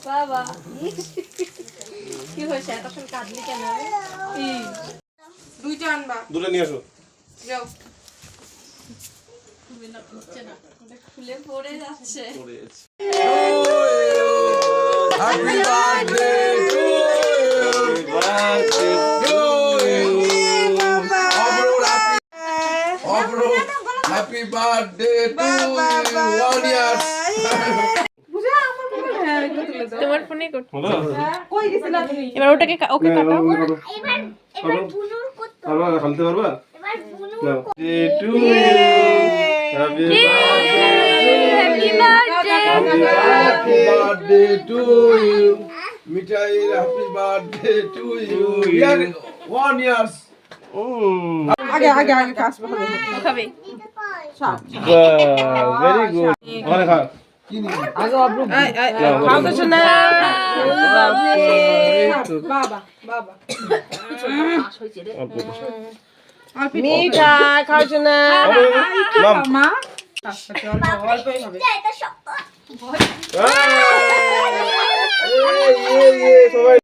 বাবা কি হয়েছে এতক্ষণ কাঁদলি কেন? দুইটা আনবা, দুটো নিয়ে আসো। যাও। খুলে পড়ে যাচ্ছে। Happy birthday to you. Happy birthday to you. 1 year. তোমার ফোনে কর। কই গেছিলা তুমি? এবার ওকে কাটাও। এবার বুনুর করতে পারবা খালতে পারবা? এবার বুনুর Birthday to you. Happy happy birthday. Happy birthday to you. Mithai, happy birthday to you. We are 1 year. আগে আগে আগে কাজ ভালো। খাবে। Very good. অনেক খা। খাও তো শোনা। বাবা বাবা মিঠা খাও শোনা। মা অল্পই হবে। এটা শক্ত সবাই